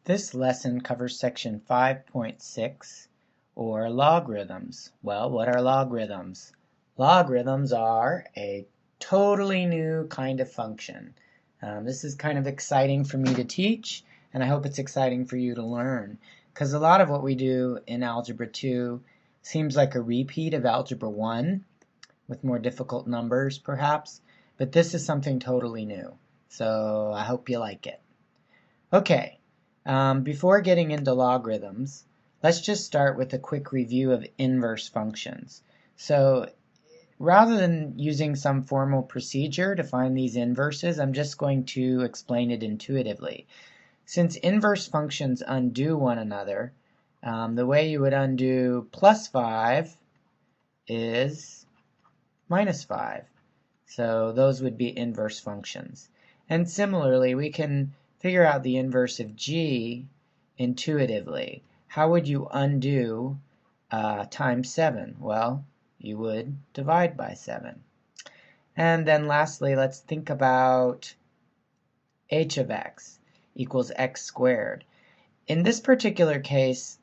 This lesson covers section 5.6, or logarithms. Well, what are logarithms? Logarithms are a totally new kind of function. This is kind of exciting for me to teach, and I hope it's exciting for you to learn, because a lot of what we do in Algebra 2 seems like a repeat of Algebra 1, with more difficult numbers perhaps, but this is something totally new, so I hope you like it. Okay. Before getting into logarithms, let's just start with a quick review of inverse functions. So rather than using some formal procedure to find these inverses, I'm just going to explain it intuitively. Since inverse functions undo one another, the way you would undo plus 5 is minus 5. So those would be inverse functions. And similarly, we can figure out the inverse of g intuitively. How would you undo times 7? Well, you would divide by 7. And then lastly, let's think about h of x equals x squared. In this particular case,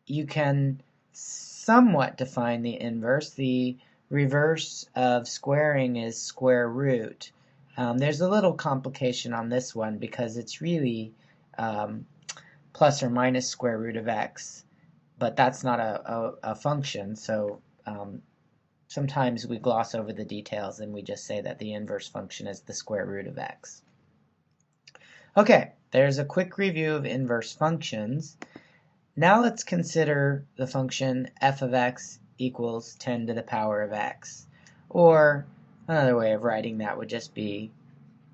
you can somewhat define the inverse. The reverse of squaring is square root. There's a little complication on this one because it's really plus or minus square root of x, but that's not a function, so sometimes we gloss over the details and we just say that the inverse function is the square root of x. Okay, there's a quick review of inverse functions. Now let's consider the function f of x equals 10 to the power of x, or another way of writing that would just be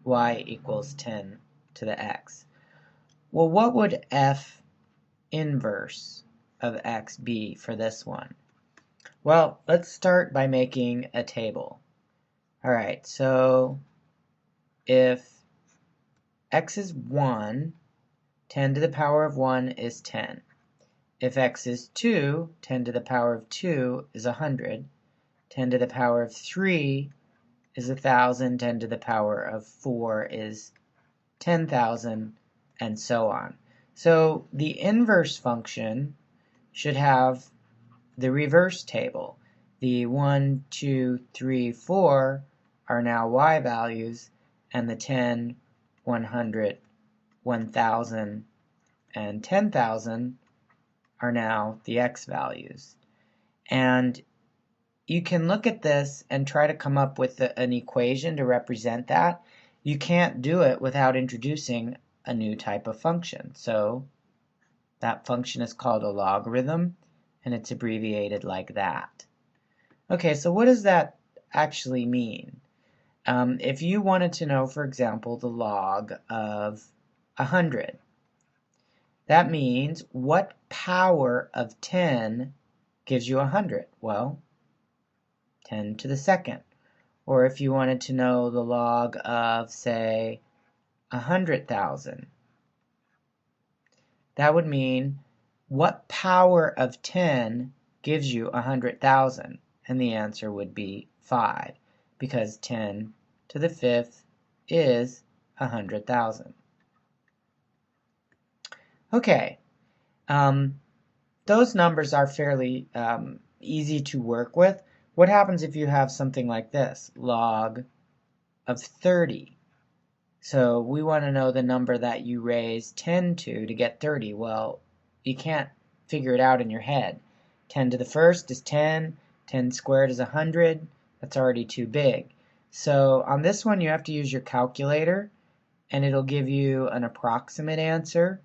y equals 10 to the x. Well, what would f inverse of x be for this one? Well, let's start by making a table. Alright, so if x is 1, 10 to the power of 1 is 10. If x is 2, 10 to the power of 2 is 100. 10 to the power of 3 is 1,000. 10 to the power of 4 is 10,000, and so on. So the inverse function should have the reverse table. The 1, 2, 3, 4 are now y values, and the 10, 100, 1,000, and 10,000 are now the x values. And you can look at this and try to come up with an equation to represent that. You can't do it without introducing a new type of function. So that function is called a logarithm, and it's abbreviated like that. Okay, so what does that actually mean? If you wanted to know, for example, the log of 100, that means what power of 10 gives you 100? Well, 10 to the second. Or if you wanted to know the log of, say, 100,000, that would mean what power of 10 gives you 100,000? And the answer would be 5, because 10 to the 5th is 100,000. Okay, those numbers are fairly easy to work with. What happens if you have something like this, log of 30? So we want to know the number that you raise 10 to get 30. Well, you can't figure it out in your head. 10 to the first is 10, 10 squared is 100. That's already too big. So on this one you have to use your calculator, and it'll give you an approximate answer.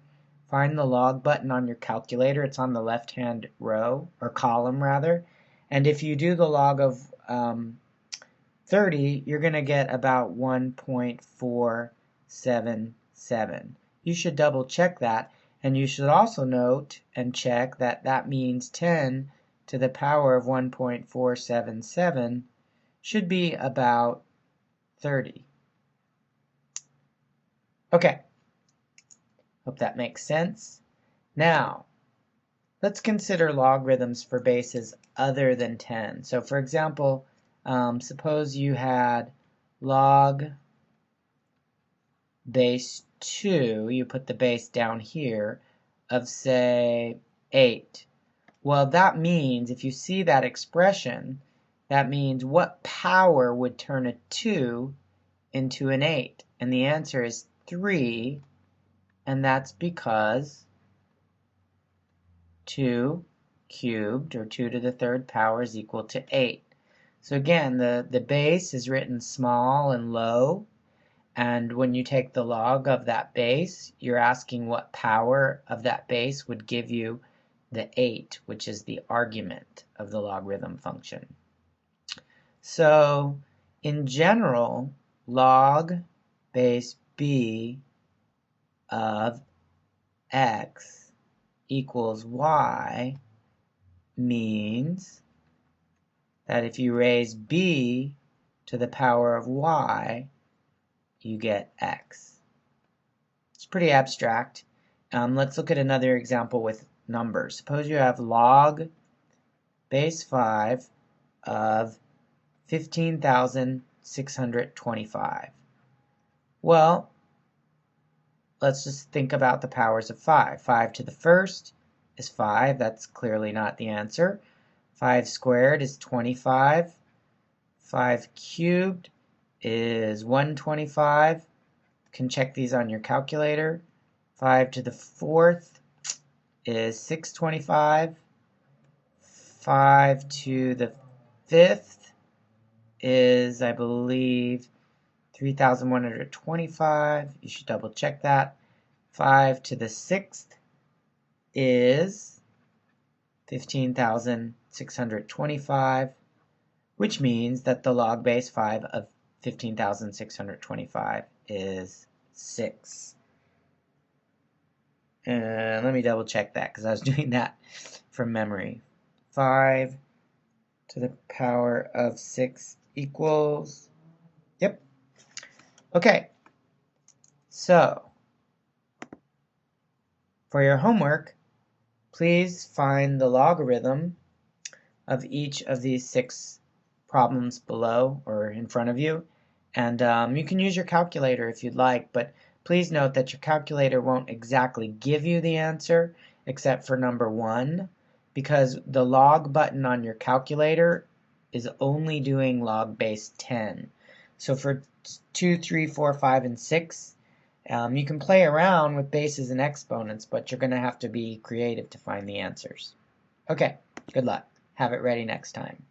Find the log button on your calculator. It's on the left-hand row, or column rather. And if you do the log of 30, you're going to get about 1.477. You should double check that, and you should also note and check that that means 10 to the power of 1.477 should be about 30. Okay. Hope that makes sense. Now, let's consider logarithms for bases other than 10. So for example, suppose you had log base 2, you put the base down here, of say 8. Well, that means if you see that expression, that means what power would turn a 2 into an 8? And the answer is 3, and that's because 2 cubed, or 2 to the third power, is equal to 8. So again, the base is written small and low, and when you take the log of that base, you're asking what power of that base would give you the 8, which is the argument of the logarithm function. So in general, log base b of x equals y means that if you raise b to the power of y, you get x. It's pretty abstract. Let's look at another example with numbers. Suppose you have log base 5 of 15,625. Well, let's just think about the powers of 5. 5 to the first is 5. That's clearly not the answer. 5 squared is 25. 5 cubed is 125. Can check these on your calculator. 5 to the fourth is 625. 5 to the fifth is, I believe, 3,125. You should double check that. 5 to the sixth is 15,625, which means that the log base 5 of 15,625 is 6. And let me double check that because I was doing that from memory. 5 to the power of 6 equals, yep. Okay, so for your homework, please find the logarithm of each of these 6 problems below or in front of you. And you can use your calculator if you'd like, but please note that your calculator won't exactly give you the answer except for number 1, because the log button on your calculator is only doing log base 10. So for 2, 3, 4, 5, and 6, you can play around with bases and exponents, but you're going to have to be creative to find the answers. Okay, good luck. Have it ready next time.